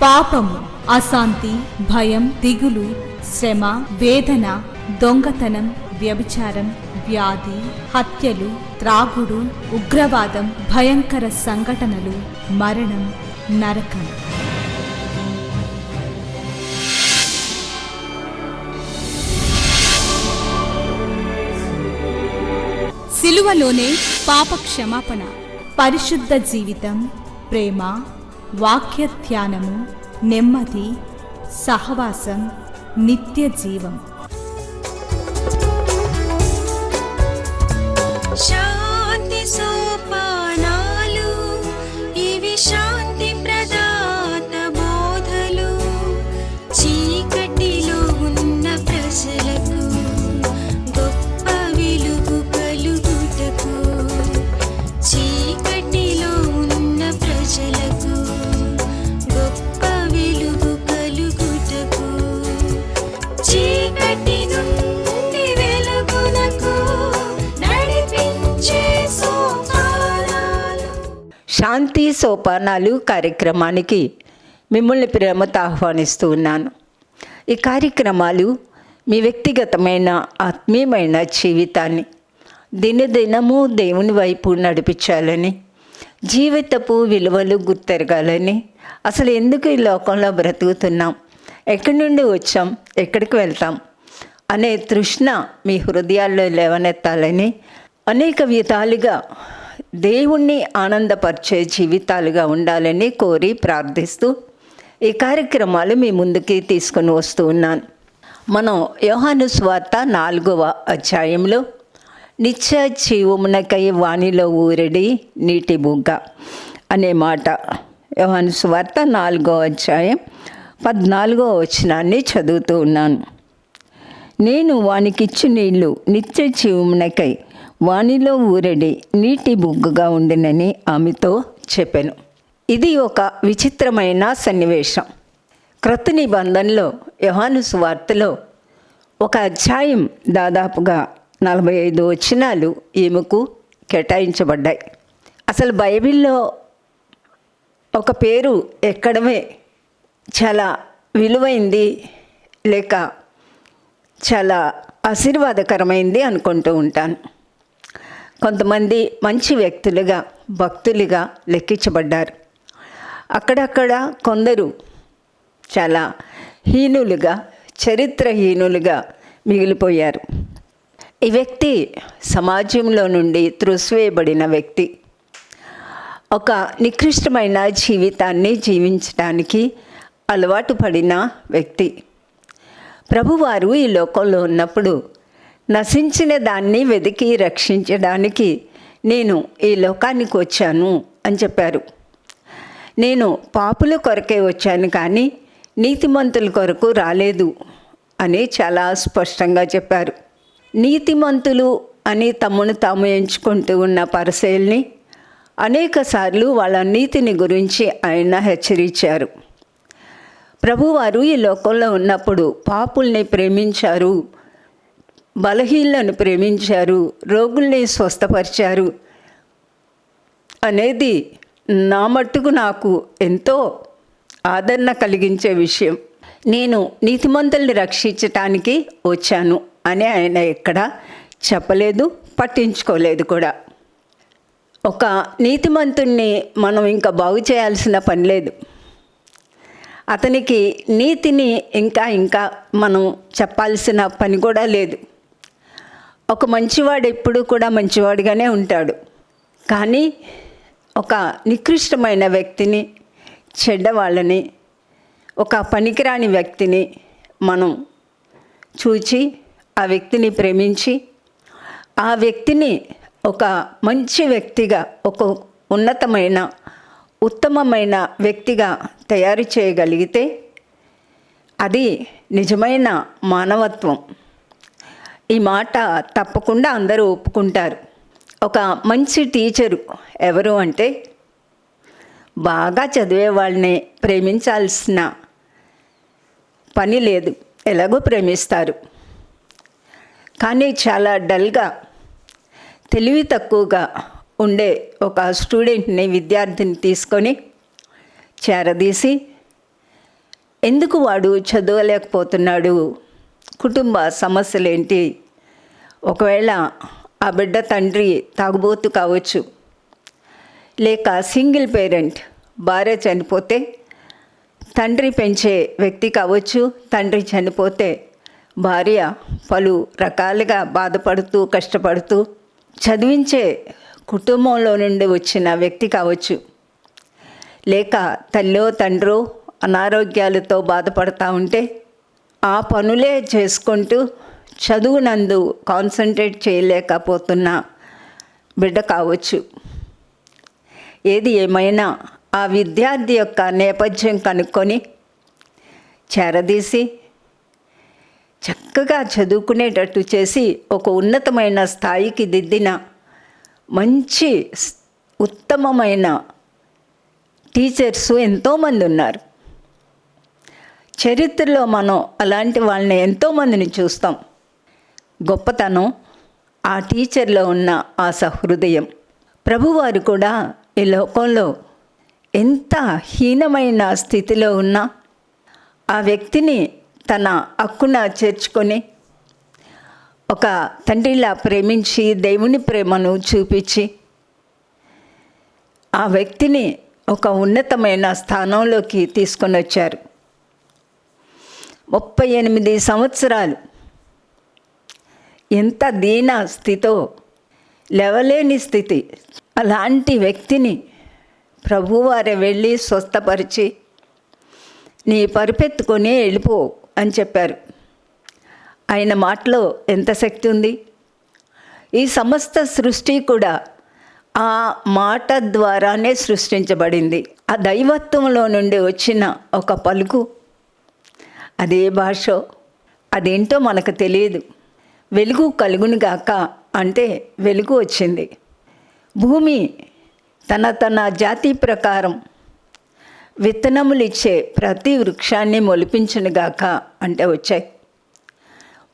పాపము, అశాంతి, భయం, దిగులు, శ్రమ, వేదన, దొంగతనం, వ్యభిచారం, వ్యాధి, హత్యలు, త్రాగుడు, ఉగ్రవాదం, భయంకర సంఘటనలు, మరణం, నరకం. సిలువలోనే పాప క్షమాపణ, పరిశుద్ధ జీవితం, ప్రేమ, వాక్య ధ్యానము, నెమ్మది, సహవాసం, నిత్య జీవం. శాంతి సోపానాలు, ఇవి శాంతి ప్రదాత బోధలు. చీకటిలో ఉన్న ప్రజలకు గొప్ప వెలుగు కలుగుటకు, చీకటిలో ఉన్న ప్రజలకు గొప్ప వెలుగు కలుగుటకు, చీకటి నుండి వెలుగునకు నడిపించే సోపానాలు. శాంతి సోపానాలు కార్యక్రమానికి మిమ్మల్ని ప్రేమతో ఆహ్వానిస్తూ ఉన్నాను. ఈ కార్యక్రమాలు మీ వ్యక్తిగతమైన ఆత్మీయమైన జీవితాన్ని దినదినము దేవుని వైపు నడిపించాలని, జీవితపు విలువలు గుర్తెరగాలని, అసలు ఎందుకు ఈ లోకంలో బ్రతుకుతున్నాం, ఎక్కడి నుండి వచ్చాం, ఎక్కడికి వెళ్తాం అనే తృష్ణ మీ హృదయాల్లో లేవనెత్తాలని, అనేక విధాలుగా దేవుణ్ణి ఆనందపరిచే జీవితాలుగా ఉండాలని కోరి ప్రార్థిస్తూ ఈ కార్యక్రమాలు మీ ముందుకి తీసుకొని వస్తూ ఉన్నాను. మనం యోహాను సువార్త 4వ అధ్యాయంలో నిత్య జీవమునకై వానిలో ఊరడి నీటి బుగ్గ అనే మాట, యోహాను సువార్త 4వ అధ్యాయం 14వ వచనాన్ని చదువుతూ ఉన్నాను. నేను వానికిచ్చు నీళ్లు నిత్య జీవమునకై వానిలో ఊరడి నీటి బుగ్గగా ఉండినని ఆమెతో చెప్పాను. ఇది ఒక విచిత్రమైన సన్నివేశం. క్రొత్త నిబంధనలో యోహాను సువార్తలో ఒక అధ్యాయం దాదాపుగా 45 వచనాలు ఈమెకు కేటాయించబడ్డాయి. అసలు బైబిల్లో ఒక పేరు ఎక్కడమే చాలా విలువైంది, లేక చాలా ఆశీర్వాదకరమైంది అనుకుంటూ ఉంటాను. కొంతమంది మంచి వ్యక్తులుగా, భక్తులుగా లెక్కించబడ్డారు. అక్కడక్కడ కొందరు చాలా హీనులుగా, చరిత్రహీనులుగా మిగిలిపోయారు. ఈ వ్యక్తి సమాజంలో నుండి త్రోసివేయబడిన వ్యక్తి, ఒక నికృష్టమైన జీవితాన్ని జీవించడానికి అలవాటు పడిన వ్యక్తి. ప్రభువారు ఈ లోకంలో ఉన్నప్పుడు నశించిన దాన్ని వెతికి రక్షించడానికి నేను ఈ లోకానికి వచ్చాను అని చెప్పారు. నేను పాపుల కొరకే వచ్చాను కానీ నీతిమంతుల కొరకు రాలేదు అని చాలా స్పష్టంగా చెప్పారు. నీతిమంతులు అని తమను తాము ఎంచుకుంటూ ఉన్న పరిసయ్యుల్ని అనేకసార్లు వాళ్ళ నీతిని గురించి ఆయన హెచ్చరించారు. ప్రభువారు ఈ లోకంలో ఉన్నప్పుడు పాపుల్ని ప్రేమించారు, బలహీనలను ప్రేమించారు, రోగుల్ని స్వస్థపరిచారు అనేది నా మట్టుకు నాకు ఎంతో ఆదరణ కలిగించే విషయం. నేను నీతిమంతుల్ని రక్షించటానికి వచ్చాను అని ఆయన ఎక్కడా చెప్పలేదు, పట్టించుకోలేదు కూడా. ఒక నీతిమంతుణ్ణి మనం ఇంకా బాగు చేయాల్సిన పని లేదు. అతనికి నీతిని ఇంకా మనం చెప్పాల్సిన పని కూడా లేదు. ఒక మంచివాడు ఎప్పుడూ కూడా మంచివాడిగానే ఉంటాడు. కానీ ఒక నికృష్టమైన వ్యక్తిని, చెడ్డవాళ్ళని, ఒక పనికిరాని వ్యక్తిని మనం చూచి ఆ వ్యక్తిని ప్రేమించి ఆ వ్యక్తిని ఒక మంచి వ్యక్తిగా, ఒక ఉన్నతమైన ఉత్తమమైన వ్యక్తిగా తయారు చేయగలిగితే అది నిజమైన మానవత్వం. ఈ మాట తప్పకుండా అందరూ ఒప్పుకుంటారు. ఒక మంచి టీచరు ఎవరు అంటే బాగా చదివే వాళ్ళని ప్రేమించాల్సిన పని లేదు, ఎలాగో ప్రేమిస్తారు. కానీ చాలా డల్గా, తెలివి తక్కువగా ఉండే ఒక స్టూడెంట్ని, విద్యార్థిని తీసుకొని చేరదీసి ఎందుకు వాడు చదవలేకపోతున్నాడు, కుటుంబ సమస్యలేంటి, ఒకవేళ ఆ బిడ్డ తండ్రి తాగుబోతు కావచ్చు, లేక సింగిల్ పేరెంట్, భార్య చనిపోతే తండ్రి పెంచే వ్యక్తి కావచ్చు, తండ్రి చనిపోతే భార్య పలు రకాలుగా బాధపడుతూ కష్టపడుతూ చదివించే కుటుంబంలో నుండి వచ్చిన వ్యక్తి కావచ్చు, లేక తల్లో తండ్రో అనారోగ్యాలతో బాధపడతా ఉంటే ఆ పనులే చేసుకుంటూ చదువునందు కాన్సన్ట్రేట్ చేయలేకపోతున్న బిడ్డ కావచ్చు. ఏది ఏమైనా ఆ విద్యార్థి యొక్క నేపథ్యం కనుక్కొని చేరదీసి చక్కగా చదువుకునేటట్టు చేసి ఒక ఉన్నతమైన స్థాయికి దిద్దిన మంచి ఉత్తమమైన టీచర్స్ ఎంతోమంది ఉన్నారు. చరిత్రలో మనం అలాంటి వాళ్ళని ఎంతోమందిని చూస్తాం. గొప్పతనం ఆ టీచర్లో ఉన్న ఆ సహృదయం. ప్రభువారు కూడా ఈ లోకంలో ఎంత హీనమైన స్థితిలో ఉన్నా ఆ వ్యక్తిని తన హక్కున చేర్చుకొని ఒక తండ్రిలా ప్రేమించి దేవుని ప్రేమను చూపించి ఆ వ్యక్తిని ఒక ఉన్నతమైన స్థానంలోకి తీసుకొని వచ్చారు. 38 సంవత్సరాలు ఎంత దీన స్థితో, లేవలేని స్థితి, అలాంటి వ్యక్తిని ప్రభువారే వెళ్ళి స్వస్థపరిచి నీ పరుపెత్తుకొని వెళ్ళిపో అని చెప్పారు. ఆయన మాటలో ఎంత శక్తి ఉంది. ఈ సమస్త సృష్టి కూడా ఆ మాట ద్వారానే సృష్టించబడింది. ఆ దైవత్వంలో నుండి వచ్చిన ఒక పలుకు, అదే భాష, అదేంటో మనకు తెలియదు. వెలుగు కలుగునుగాక అంటే వెలుగు వచ్చింది. భూమి తన జాతి ప్రకారం విత్తనములు ఇచ్చే ప్రతి వృక్షాన్ని మొలిపించునుగాక అంటే వచ్చాయి.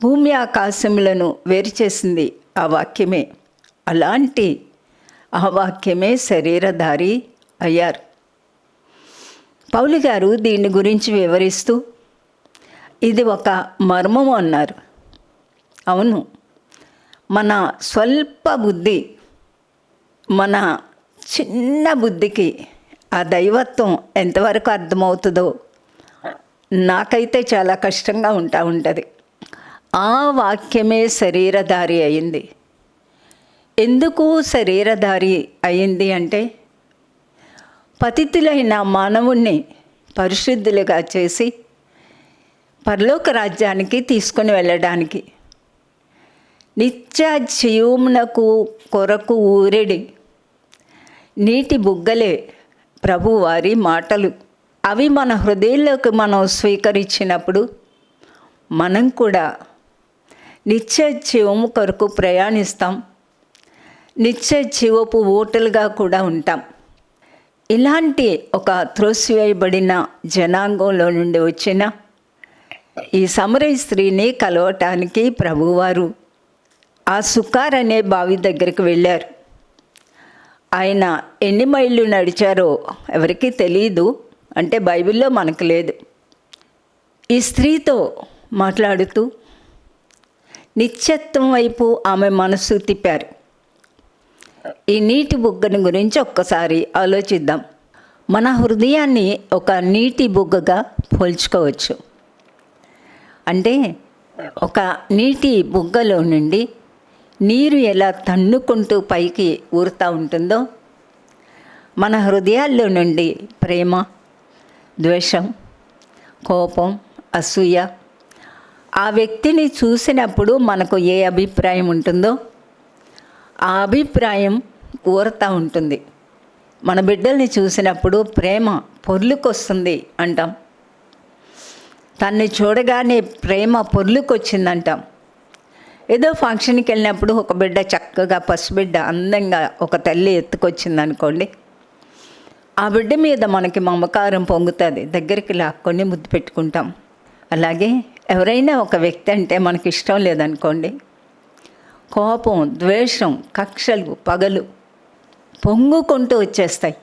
భూమి ఆకాశములను వేరు చేసింది ఆ వాక్యమే. అలాంటి ఆ వాక్యమే శరీరధారి అయ్యారు. పౌలు గారు దీని గురించి వివరిస్తూ ఇది ఒక మర్మము అన్నారు. అవును, మన స్వల్ప బుద్ధి, మన చిన్న బుద్ధికి ఆ దైవత్వం ఎంతవరకు అర్థమవుతుందో నాకైతే చాలా కష్టంగా ఉంటుంది. ఆ వాక్యమే శరీరధారి అయింది. ఎందుకు శరీరధారి అయింది అంటే పతితులైన మానవుణ్ణి పరిశుద్ధులుగా చేసి పరలోక రాజ్యానికి తీసుకొని వెళ్ళడానికి, నిత్య జీవమునకు కొరకు ఊరెడి నీటి బుగ్గలే ప్రభువారి మాటలు. అవి మన హృదయంలోకి మనం స్వీకరించినప్పుడు మనం కూడా నిత్య జీవము కొరకు ప్రయాణిస్తాం, నిత్య జీవపు ఓటలుగా కూడా ఉంటాం. ఇలాంటి ఒక త్రోసివేయబడిన జనాంగంలో నుండి వచ్చిన ఈ సమరయ స్త్రీని కలవటానికి ప్రభువారు ఆ సుకార్ అనే బావి దగ్గరికి వెళ్ళారు. ఆయన ఎన్ని మైళ్ళు నడిచారో ఎవరికీ తెలియదు, అంటే బైబిల్లో మనకు లేదు. ఈ స్త్రీతో మాట్లాడుతూ నిత్యత్వం వైపు ఆమె మనసు తిప్పారు. ఈ నీటి బుగ్గని గురించి ఒక్కసారి ఆలోచిద్దాం. మన హృదయాన్ని ఒక నీటి బుగ్గగా పోల్చుకోవచ్చు. అంటే ఒక నీటి బుగ్గలో నుండి నీరు ఎలా తన్నుకుంటూ పైకి ఊరుతూ ఉంటుందో మన హృదయాల్లో నుండి ప్రేమ, ద్వేషం, కోపం, అసూయ, ఆ వ్యక్తిని చూసినప్పుడు మనకు ఏ అభిప్రాయం ఉంటుందో ఆ అభిప్రాయం ఊరుతూ ఉంటుంది. మన బిడ్డల్ని చూసినప్పుడు ప్రేమ పొర్లుకొస్తుంది అంటాం. తన్ని చూడగానే ప్రేమ పొర్లుకొచ్చిందంటాం. ఏదో ఫంక్షన్కి వెళ్ళినప్పుడు ఒక బిడ్డ చక్కగా పసిబిడ్డ అందంగా ఒక తల్లి ఎత్తుకొచ్చిందనుకోండి, ఆ బిడ్డ మీద మనకి మమకారం పొంగుతుంది, దగ్గరికి లాక్కొని ముద్దు పెట్టుకుంటాం. అలాగే ఎవరైనా ఒక వ్యక్తి అంటే మనకి ఇష్టం లేదనుకోండి, కోపం, ద్వేషం, కక్షలు, పగలు పొంగుకుంటూ వచ్చేస్తాయి.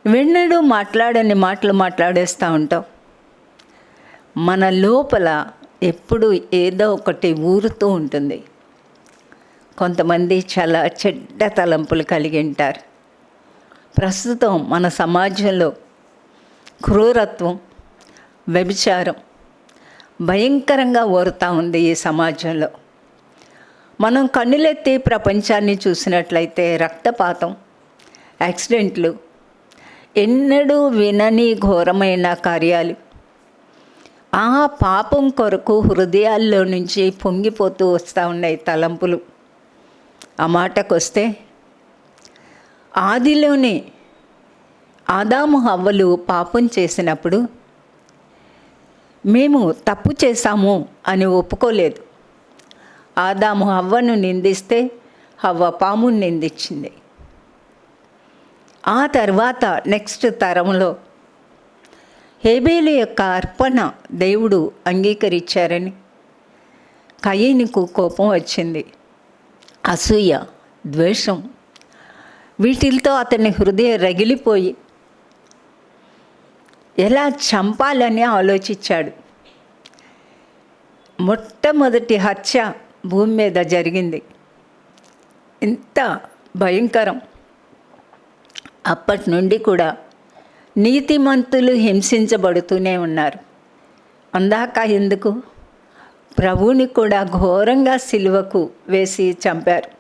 వెన్నడూ మాట్లాడని మాటలు మాట్లాడేస్తూ ఉంటాం. మన లోపల ఎప్పుడు ఏదో ఒకటి ఊరుతూ ఉంటుంది. కొంతమంది చాలా చెడ్డ తలంపులు కలిగి ఉంటారు. ప్రస్తుతం మన సమాజంలో క్రూరత్వం, వ్యభిచారం భయంకరంగా ఊరుతూ ఉంది. ఈ సమాజంలో మనం కన్నులెత్తి ప్రపంచాన్ని చూసినట్లయితే రక్తపాతం, యాక్సిడెంట్లు, ఎన్నడూ వినని ఘోరమైన కార్యాలు, ఆ పాపం కొరకు హృదయాల్లో నుంచి పొంగిపోతూ వస్తూ ఉన్నాయి తలంపులు. ఆ మాటకొస్తే ఆదిలోనే ఆదాము హవ్వలు పాపం చేసినప్పుడు మేము తప్పు చేశాము అని ఒప్పుకోలేదు. ఆదాము హవ్వను నిందిస్తే హవ్వ పాముని నిందించింది. ఆ తర్వాత నెక్స్ట్ తరంలో హేబేలు యొక్క అర్పణ దేవుడు అంగీకరించారని కయీనుకు కోపం వచ్చింది. అసూయ, ద్వేషం వీటితో అతని హృదయం రగిలిపోయి ఎలా చంపాలని ఆలోచించాడు. మొట్టమొదటి హత్య భూమి మీద జరిగింది. ఇంత భయంకరం. అప్పటి నుండి కూడా నీతిమంతులు హింసించబడుతూనే ఉన్నారు. అందాక ఎందుకు ప్రభువుని కూడా ఘోరంగా సిలువకు వేసి చంపారు.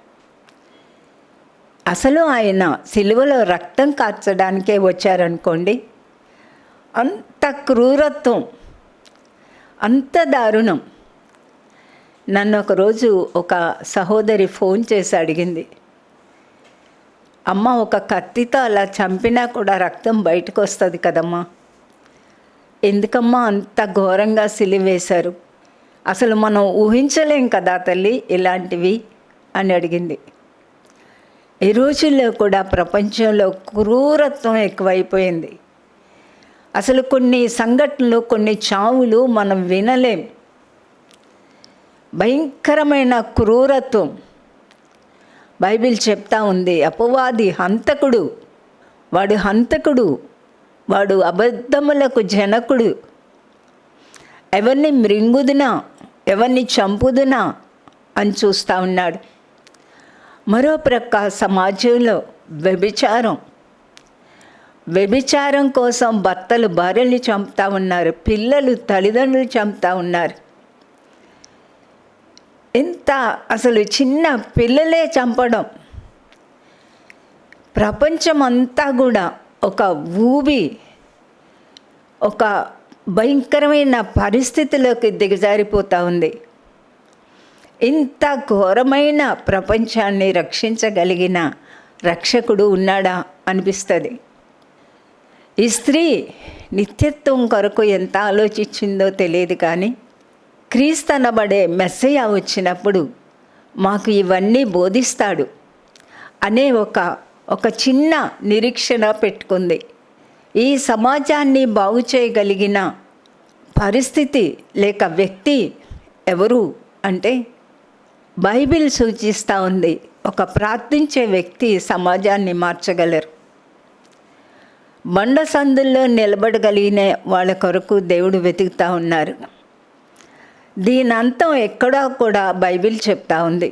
అసలు ఆయన సిలువలో రక్తం కార్చడానికే వచ్చారనుకోండి. అంత క్రూరత్వం, అంత దారుణం. నన్ను ఒకరోజు ఒక సహోదరి ఫోన్ చేసి అడిగింది, అమ్మ ఒక కత్తితో అలా చంపినా కూడా రక్తం బయటకు వస్తుంది కదమ్మా, ఎందుకమ్మా అంత ఘోరంగా సిలివేశారు, అసలు మనం ఊహించలేం కదా తల్లి ఇలాంటివి అని అడిగింది. ఈ రోజుల్లో కూడా ప్రపంచంలో క్రూరత్వం ఎక్కువైపోయింది. అసలు కొన్ని సంఘటనలు, కొన్ని చావులు మనం వినలేం. భయంకరమైన క్రూరత్వం. బైబిల్ చెప్తా ఉంది, అపవాది హంతకుడు, వాడు హంతకుడు, వాడు అబద్ధములకు జనకుడు, ఎవరిని మృంగుదునా, ఎవరిని చంపుదునా అని చూస్తూ ఉన్నాడు. మరో ప్రక్క సమాజంలో వ్యభిచారం కోసం భర్తలు భార్యల్ని చంపుతూ ఉన్నారు, పిల్లలు తల్లిదండ్రులు చంపుతూ ఉన్నారు. ఎంత అసలు చిన్న పిల్లలే చంపడం. ప్రపంచమంతా కూడా ఒక ఒక భయంకరమైన పరిస్థితిలోకి దిగజారిపోతూ ఉంది. ఇంత ఘోరమైన ప్రపంచాన్ని రక్షించగలిగిన రక్షకుడు ఉన్నాడా అనిపిస్తుంది. ఈ స్త్రీ నిత్యత్వం కొరకు ఎంత ఆలోచించిందో తెలియదు, కానీ క్రీస్తు అనబడే మెస్సయ్య వచ్చినప్పుడు మాకు ఇవన్నీ బోధిస్తాడు అనే ఒక చిన్న నిరీక్షణ పెట్టుకుంది. ఈ సమాజాన్ని బాగు చేయగలిగిన పరిస్థితి లేక వ్యక్తి ఎవరు అంటే బైబిల్ సూచిస్తూ ఉంది, ఒక ప్రార్థించే వ్యక్తి సమాజాన్ని మార్చగలరు. బండ సందుల్లో నిలబడగలిగిన వాళ్ళ కొరకు దేవుడు వెతుకుతూ ఉన్నారు. దీని అంతం ఎక్కడా కూడా బైబిల్ చెప్తా ఉంది.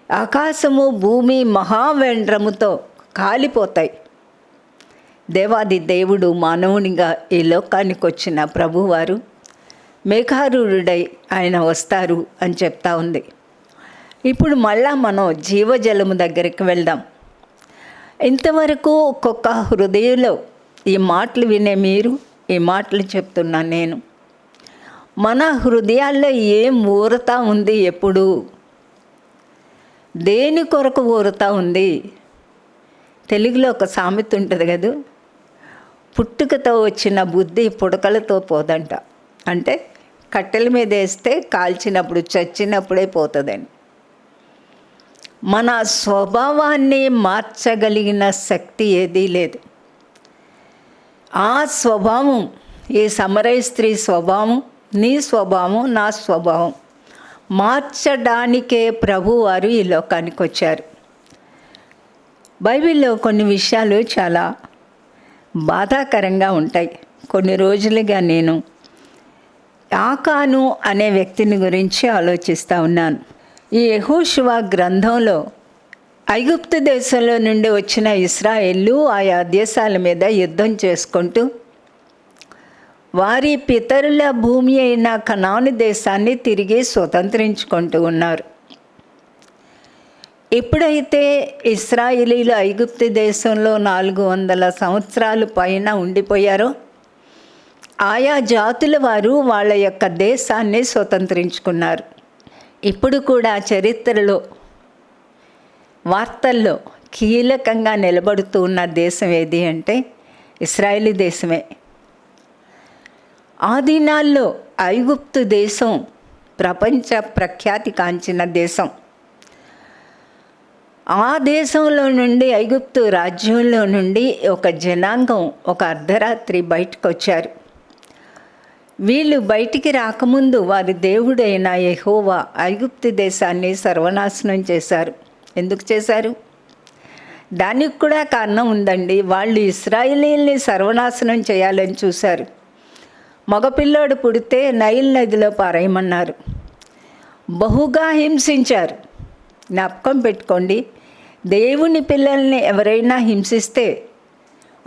ఆకాశము భూమి మహావేంద్రముతో కాలిపోతాయి. దేవాది దేవుడు మానవునిగా ఈ లోకానికి వచ్చిన ప్రభువారు మేఘారూఢుడై ఆయన వస్తారు అని చెప్తా ఉంది. ఇప్పుడు మళ్ళా మనం జీవజలము దగ్గరికి వెళ్దాం. ఇంతవరకు ఒక్కొక్క హృదయంలో ఈ మాటలు వినే మీరు, ఈ మాటలు చెప్తున్నాను నేను, మన హృదయాల్లో ఏం ఊరుతా ఉంది, ఎప్పుడు దేని కొరకు ఊరుతా ఉంది? తెలుగులో ఒక సామెత ఉంటుంది కదా, పుట్టుకతో వచ్చిన బుద్ధి పుడకలతో పోదంట. అంటే కట్టెల మీద వేస్తే కాల్చినప్పుడు చచ్చినప్పుడే పోతుందని. మన స్వభావాన్ని మార్చగలిగిన శక్తి ఏదీ లేదు. ఆ స్వభావం, ఈ సమరయ స్త్రీ స్వభావం, నీ స్వభావం, నా స్వభావం మార్చడానికే ప్రభువారు ఈ లోకానికి వచ్చారు. బైబిల్లో కొన్ని విషయాలు చాలా బాధాకరంగా ఉంటాయి. కొన్ని రోజులుగా నేను ఆకాను అనే వ్యక్తిని గురించి ఆలోచిస్తూ ఉన్నాను. ఈ యెహోషువ గ్రంథంలో ఐగుప్తు దేశంలో నుండి వచ్చిన ఇశ్రాయేలు ఆయా దేశాల మీద యుద్ధం చేసుకుంటూ వారి పితరుల భూమి అయిన కనాను దేశాన్ని తిరిగి స్వతంత్రించుకుంటూ ఉన్నారు. ఎప్పుడైతే ఇశ్రాయేలీలు ఐగుప్తు దేశంలో 400 సంవత్సరాలు పైన ఉండిపోయారో ఆయా జాతుల వారు వాళ్ళ యొక్క దేశాన్ని స్వతంత్రించుకున్నారు. ఇప్పుడు కూడా చరిత్రలో వార్తల్లో కీలకంగా నిలబడుతూ ఉన్న దేశం ఏది అంటే ఇశ్రాయేలీ దేశమే. ఆ దినాల్లో ఐగుప్తు దేశం ప్రపంచ ప్రఖ్యాతి కాంచిన దేశం. ఆ దేశంలో నుండి ఐగుప్తు రాజ్యంలో నుండి ఒక జనాంగం ఒక అర్ధరాత్రి బయటకు వచ్చారు. వీళ్ళు బయటికి రాకముందు వారి దేవుడైన యెహోవా ఐగుప్తు దేశాన్ని సర్వనాశనం చేశారు. ఎందుకు చేశారు? దానికి కూడా కారణం ఉందండి. వాళ్ళు ఇశ్రాయేలీల్ని సర్వనాశనం చేయాలని చూశారు. మగపిల్లోడు పుడితే నైల్ నదిలో పారేయమన్నారు. బహుగా హింసించారు. జ్ఞాపకం పెట్టుకోండి, దేవుని పిల్లల్ని ఎవరైనా హింసిస్తే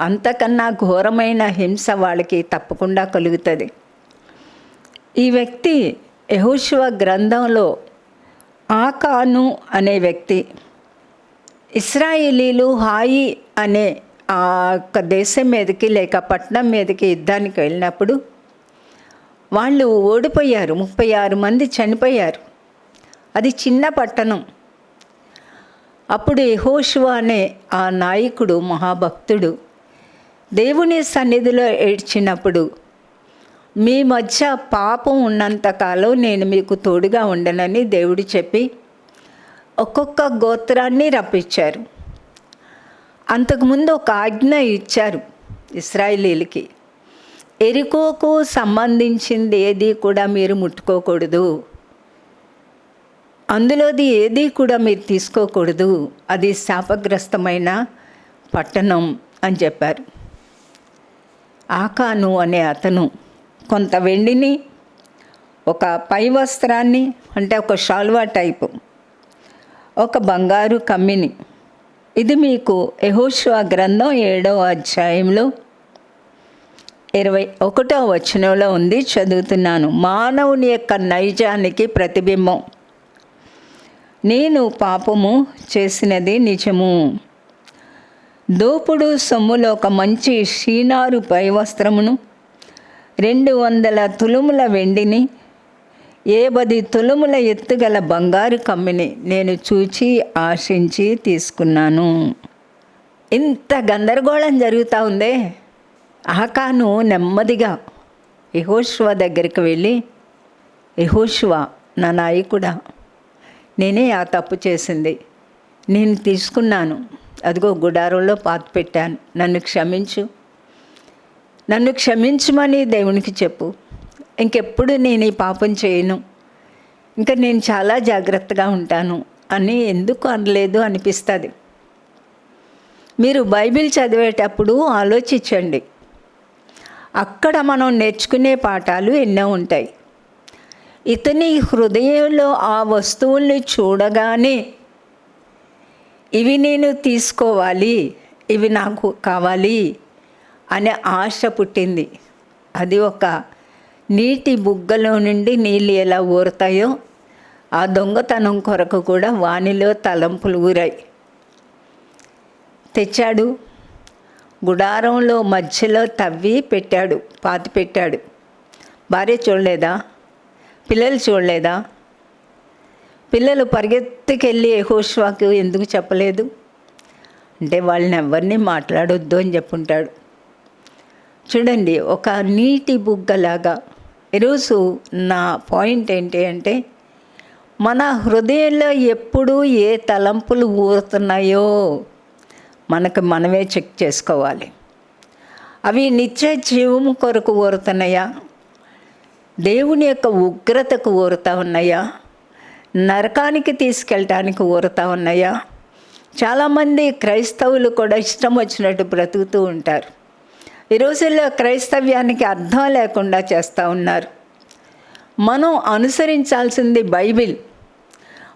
అంతకన్నా ఘోరమైన హింస వాళ్ళకి తప్పకుండా కలుగుతుంది. ఈ వ్యక్తి యెహోషువ గ్రంథంలో ఆకాను అనే వ్యక్తి ఇశ్రాయేలీలు హాయి అనే ఆ యొక్క దేశం మీదకి లేక పట్టణం మీదకి యుద్ధానికి వెళ్ళినప్పుడు వాళ్ళు ఓడిపోయారు. 36 మంది చనిపోయారు. అది చిన్న పట్టణం. అప్పుడు యెహోషువ అనే ఆ నాయకుడు మహాభక్తుడు దేవుని సన్నిధిలో ఏడ్చినప్పుడు, మీ మధ్య పాపం ఉన్నంతకాలం నేను మీకు తోడుగా ఉండనని దేవుడు చెప్పి ఒక్కొక్క గోత్రాన్ని రప్పించారు. అంతకుముందు ఒక ఆజ్ఞ ఇచ్చారు ఇశ్రాయేలీలకి, ఎరికోకు సంబంధించింది ఏది కూడా మీరు ముట్టుకోకూడదు, అందులోది ఏది కూడా మీరు తీసుకోకూడదు, అది శాపగ్రస్తమైన పట్టణం అని చెప్పారు. ఆకాను అనే అతను కొంత వెండిని, ఒక పై వస్త్రాన్ని అంటే ఒక షాల్వా టైపు, ఒక బంగారు కమ్మిని, ఇది మీకు యెహోషువ గ్రంథం 7వ అధ్యాయంలో 21వ వచనంలో ఉంది. చదువుతున్నాను. మానవుని యొక్క నైజానికి ప్రతిబింబం. నేను పాపము చేసినది నిజము. దోపుడు సొమ్ములో ఒక మంచి షీనారు పై వస్త్రమును, 200 తులముల వెండిని, 50 తులముల ఎత్తుగల బంగారు కమ్మిని నేను చూచి ఆశించి తీసుకున్నాను. ఇంత గందరగోళం జరుగుతూ ఉందే. ఆకాను నెమ్మదిగా యెహోషువ దగ్గరికి వెళ్ళి, యెహోషువ నా నాయకుడా, నేనే ఆ తప్పు చేసింది, నేను తీసుకున్నాను, అదిగో గుడారంలో పాతి పెట్టాను, నన్ను క్షమించు, నన్ను క్షమించమని దేవునికి చెప్పు, ఇంకెప్పుడు నేను ఈ పాపం చేయను, ఇంకా నేను చాలా జాగ్రత్తగా ఉంటాను అని ఎందుకు అనలేదు అనిపిస్తుంది. మీరు బైబిల్ చదివేటప్పుడు ఆలోచించండి. అక్కడ మనం నేర్చుకునే పాఠాలు ఎన్నో ఉంటాయి. ఇతని హృదయంలో ఆ వస్తువుల్ని చూడగానే ఇవి నేను తీసుకోవాలి, ఇవి నాకు కావాలి అనే ఆశ పుట్టింది. అది ఒక నీటి బుగ్గలో నుండి నీళ్ళు ఎలా ఊరుతాయో ఆ దొంగతనం కొరకు కూడా వానిలో తలంపులు ఊరాయి. తెచ్చాడు, గుడారంలో మధ్యలో తవ్వి పెట్టాడు, పాతి పెట్టాడు. భార్య చూడలేదా? పిల్లలు చూడలేదా? పిల్లలు పరిగెత్తుకెళ్ళి యెహోషువకు ఎందుకు చెప్పలేదు అంటే వాళ్ళని ఎవరిని మాట్లాడొద్దు అని చెప్పుంటాడు. చూడండి, ఒక నీటి బుగ్గలాగా. ఈరోజు నా పాయింట్ ఏంటి అంటే, మన హృదయంలో ఎప్పుడు ఏ తలంపులు ఊరుతున్నాయో మనమే చెక్ చేసుకోవాలి. అవి నిత్య జీవం కొరకు ఊరుతున్నాయా, దేవుని యొక్క ఉగ్రతకు ఊరుతా ఉన్నాయా, నరకానికి తీసుకెళ్ళటానికి ఊరుతా ఉన్నాయా? చాలామంది క్రైస్తవులు కూడా ఇష్టం వచ్చినట్టు బ్రతుకుతూ ఉంటారు. ఈ రోజుల్లో క్రైస్తవ్యానికి అర్థం లేకుండా చేస్తూ ఉన్నారు. మనం అనుసరించాల్సింది బైబిల్.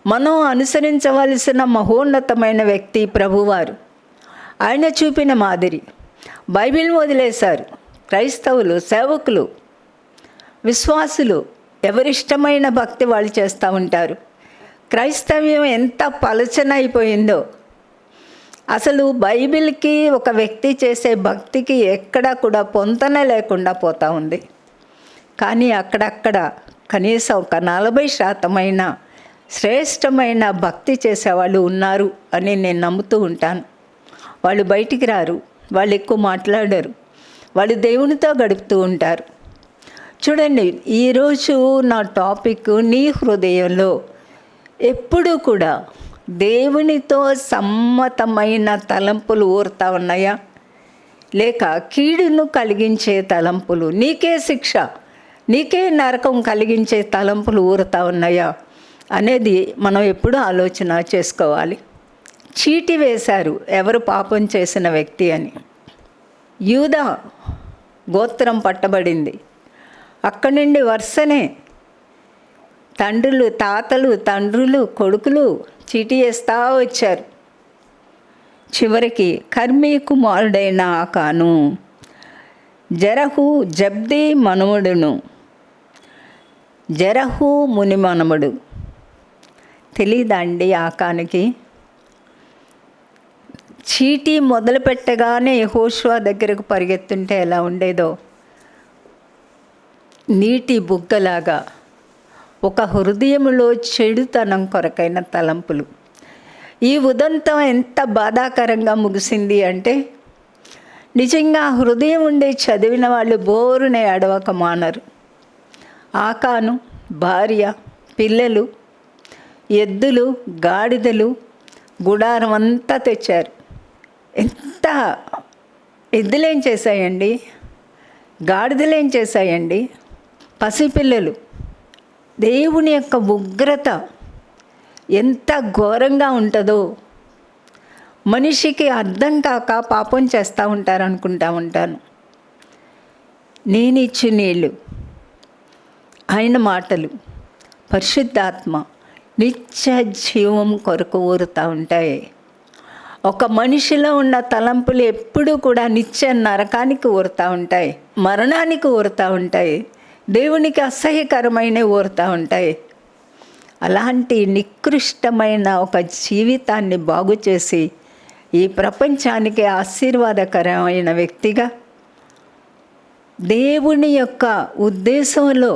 మనం అనుసరించవలసిన మహోన్నతమైన వ్యక్తి ప్రభువారు. ఆయన చూపిన మాదిరి. బైబిల్ వదిలేశారు క్రైస్తవులు, సేవకులు, విశ్వాసులు. ఎవరిష్టమైన భక్తి వాళ్ళు చేస్తూ ఉంటారు. క్రైస్తవ్యం ఎంత పలచనైపోయిందో. అసలు బైబిల్కి ఒక వ్యక్తి చేసే భక్తికి ఎక్కడా కూడా పొంతన లేకుండా పోతూ ఉంది. కానీ అక్కడక్కడ కనీసం ఒక 40% శ్రేష్టమైన భక్తి చేసేవాళ్ళు ఉన్నారు అని నేను నమ్ముతూ ఉంటాను. వాళ్ళు బయటికి రారు, వాళ్ళు ఎక్కువ మాట్లాడరు, వాళ్ళు దేవునితో గడుపుతూ ఉంటారు. చూడండి, ఈరోజు నా టాపిక్ నీ హృదయంలో ఎప్పుడూ కూడా దేవునితో సమ్మతమైన తలంపులు ఊరుతా ఉన్నాయా, లేక కీడును కలిగించే తలంపులు, నీకే శిక్ష, నీకే నరకం కలిగించే తలంపులు ఊరుతా ఉన్నాయా అనేది మనం ఎప్పుడూ ఆలోచన చేసుకోవాలి. చీటి వేశారు ఎవరు పాపం చేసిన వ్యక్తి అని. యూదా గోత్రం పట్టబడింది. అక్కడి నుండి వరుసనే తండ్రులు కొడుకులు చీటీ వేస్తూ వచ్చారు. చివరికి కర్మీ కుమారుడైన ఆకాను, జబ్దీ మనముడును, జరహు ముని మనముడు. తెలీదా అండి ఆకానికి? చీటీ మొదలు పెట్టగానే యెహోషువ దగ్గరకు పరిగెత్తుంటే ఎలా ఉండేదో, నీటి బుగ్గలాగా ఒక హృదయంలో చెడుతనం కొరకైన తలంపులు. ఈ ఉదంతం ఎంత బాధాకరంగా ముగిసింది అంటే, నిజంగా హృదయం ఉండే చదివిన వాళ్ళు బోరునే అడవక మానరు. ఆకాను భార్య, పిల్లలు, ఎద్దులు, గాడిదలు, గుడారం అంతా తెచ్చారు. ఎంత ఎద్దులేం చేశాయండి, గాడిదలేం చేశాయండి, పసిపిల్లలు. దేవుని యొక్క ఉగ్రత ఎంత ఘోరంగా ఉంటుందో మనిషికి అర్థం కాక పాపం చేస్తూ ఉంటారనుకుంటా ఉంటాను. నేనిచ్చు నీళ్ళు, ఆయన మాటలు, పరిశుద్ధాత్మ నిత్య జీవం కొరకు ఊరుతూ ఉంటాయి. ఒక మనిషిలో ఉన్న తలంపులు ఎప్పుడూ కూడా నిత్య నరకానికి ఊరుతూ ఉంటాయి, మరణానికి ఊరుతూ ఉంటాయి, దేవునికి అసహ్యకరమైన ఊరుతూ ఉంటాయి. అలాంటి నికృష్టమైన ఒక జీవితాన్ని బాగు చేసి ఈ ప్రపంచానికి ఆశీర్వాదకరమైన వ్యక్తిగా దేవుని యొక్క ఉద్దేశంలో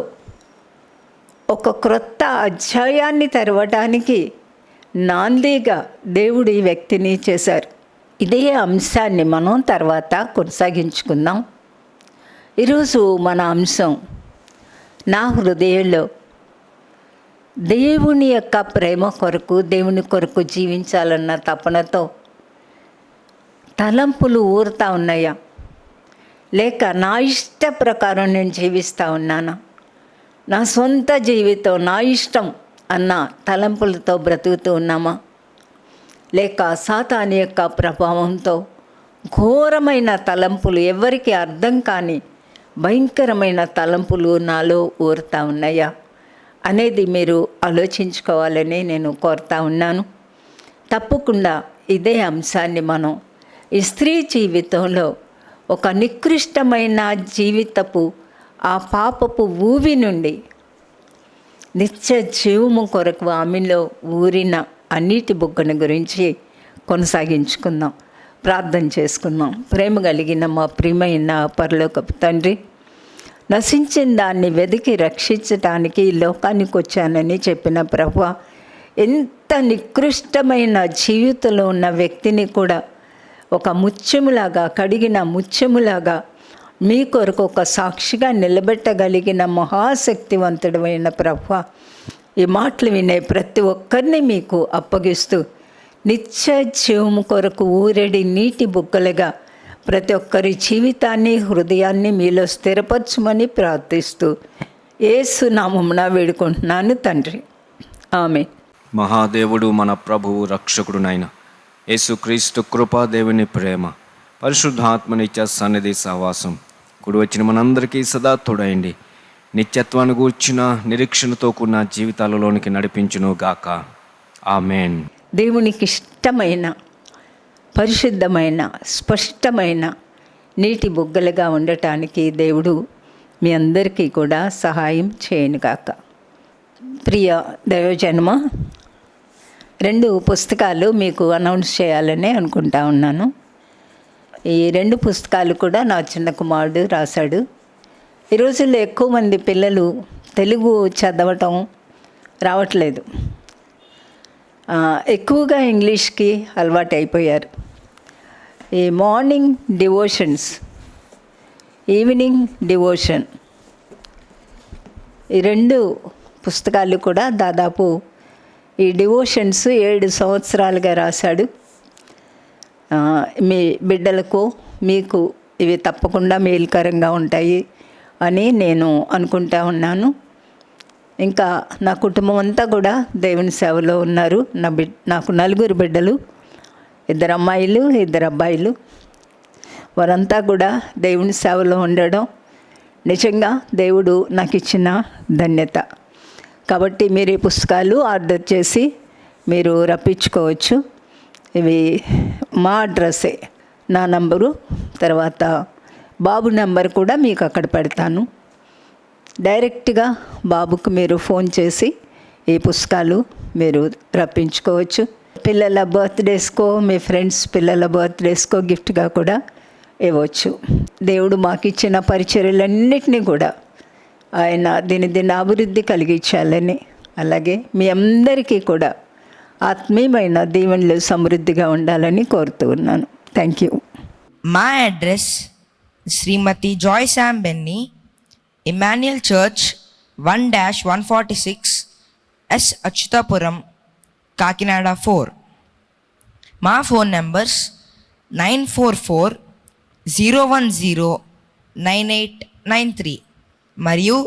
ఒక క్రొత్త అధ్యాయాన్ని తెరవడానికి నాందిగా దేవుడు ఈ వ్యక్తిని చేశారు. ఇదే అంశాన్ని మనం తర్వాత కొనసాగించుకుందాం. ఈరోజు మన అంశం నా హృదయంలో దేవుని యొక్క ప్రేమ కొరకు, దేవుని కొరకు జీవించాలన్న తపనతో తలంపులు ఊరుతూ ఉన్నాయా, లేక నా ఇష్ట ప్రకారం నేను జీవిస్తూ ఉన్నానా, నా సొంత జీవితం నా ఇష్టం అన్న తలంపులతో బ్రతుకుతూ ఉన్నామా, లేక సాతాను యొక్క ప్రభావంతో ఘోరమైన తలంపులు, ఎవరికి అర్థం కాని భయంకరమైన తలంపులు నాలో ఊరుతూ ఉన్నాయా అనేది మీరు ఆలోచించుకోవాలని నేను కోరుతా ఉన్నాను. తప్పకుండా ఇదే అంశాన్ని మనం ఈ స్త్రీ జీవితంలో ఒక నికృష్టమైన జీవితపు ఆ పాపపు ఊవి నుండి నిత్య జీవము కొరకు ఆమెలో ఊరిన అన్నిటి బుగ్గని గురించి కొనసాగించుకుందాం. ప్రార్థన చేసుకుందాం. ప్రేమ కలిగిన మా ప్రియమైన పరలోకపు తండ్రి, నశించిన దాన్ని వెతికి రక్షించటానికి ఈ లోకానికి వచ్చానని చెప్పిన ప్రభువా, ఎంత నికృష్టమైన జీవితంలో ఉన్న వ్యక్తిని కూడా ఒక ముత్యములాగా, కడిగిన ముత్యములాగా మీ కొరకు ఒక సాక్షిగా నిలబెట్టగలిగిన మహాశక్తివంతుడైన ప్రభువా, ఈ మాటలు వినే ప్రతి ఒక్కరిని మీకు అప్పగిస్తూ నిత్య జీవము కొరకు ఊరేడి నీటి బుగ్గలుగా ప్రతి ఒక్కరి జీవితాన్ని, హృదయాన్ని మీలో స్థిరపరచమని ప్రార్థిస్తూ యేసు నామమున వేడుకుంటున్నాను తండ్రి, ఆమేన్. మహాదేవుడు మన ప్రభువు రక్షకుడునైన యేసుక్రీస్తు కృపా, దేవుని ప్రేమ, పరిశుద్ధాత్మ నిత్య సన్నిధి సహవాసం కూడి వచ్చిన మనందరికీ సదా తోడైండి నిత్యత్వాన్ని గూర్చిన నిరీక్షణతో కూడిన జీవితాలలోనికి నడిపించును గాక. ఆమేన్. దేవునికి ఇష్టమైన, పరిశుద్ధమైన, స్పష్టమైన నీటి బుగ్గలుగా ఉండటానికి దేవుడు మీ అందరికీ కూడా సహాయం చేయనుగాక. ప్రియ దైవజన్మ, 2 పుస్తకాలు మీకు అనౌన్స్ చేయాలని అనుకుంటా ఉన్నాను. ఈ 2 పుస్తకాలు కూడా నా చిన్న కుమారుడు రాశాడు. ఈ రోజుల్లో ఎక్కువ మంది పిల్లలు తెలుగు చదవటం రావట్లేదు, ఎక్కువగా ఇంగ్లీష్కి అలవాటు అయిపోయారు. ఈ మార్నింగ్ డివోషన్స్, ఈవినింగ్ డివోషన్, ఈ 2 పుస్తకాలు కూడా దాదాపు ఈ డివోషన్స్ 7 సంవత్సరాలుగా రాశాడు. మీ బిడ్డలకు, మీకు ఇవి తప్పకుండా మేలుకరంగా ఉంటాయి అని నేను అనుకుంటా ఉన్నాను. ఇంకా నా కుటుంబం అంతా కూడా దేవుని సేవలో ఉన్నారు. నాకు 4 బిడ్డలు, 2 అమ్మాయిలు, 2 అబ్బాయిలు. వారంతా కూడా దేవుని సేవలో ఉండడం నిజంగా దేవుడు నాకు ఇచ్చిన ధన్యత. కాబట్టి మీరు ఈ పుస్తకాలు ఆర్డర్ చేసి మీరు రప్పించుకోవచ్చు. ఇవి మా అడ్రస్సే, నా నంబరు, తర్వాత బాబు నెంబర్ కూడా మీకు అక్కడ పెడతాను. డైరెక్ట్గా బాబుకు మీరు ఫోన్ చేసి ఈ పుస్తకాలు మీరు రప్పించుకోవచ్చు. పిల్లల బర్త్డేస్కో, మీ ఫ్రెండ్స్ పిల్లల బర్త్డేస్కో గిఫ్ట్గా కూడా ఇవ్వచ్చు. దేవుడు మాకు ఇచ్చిన పరిచర్యలన్నిటినీ కూడా ఆయన దీని అభివృద్ధి కలిగించాలని, అలాగే మీ అందరికీ కూడా ఆత్మీయమైన దీవెనలు సమృద్ధిగా ఉండాలని కోరుతూ ఉన్నాను. Thank you. మా address Srimathi Joy Sam Benny, Emmanuel church 1-146 S Achutapuram, Kakinada 4. మా ఫోన్ నెంబర్స్ 944-010-9893 మరియు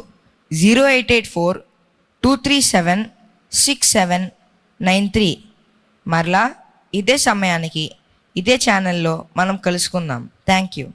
0884-237-6793. మరలా ఇదే సమయానికి ఇదే ఛానల్లో మనం కలుసుకుందాం. Thank you.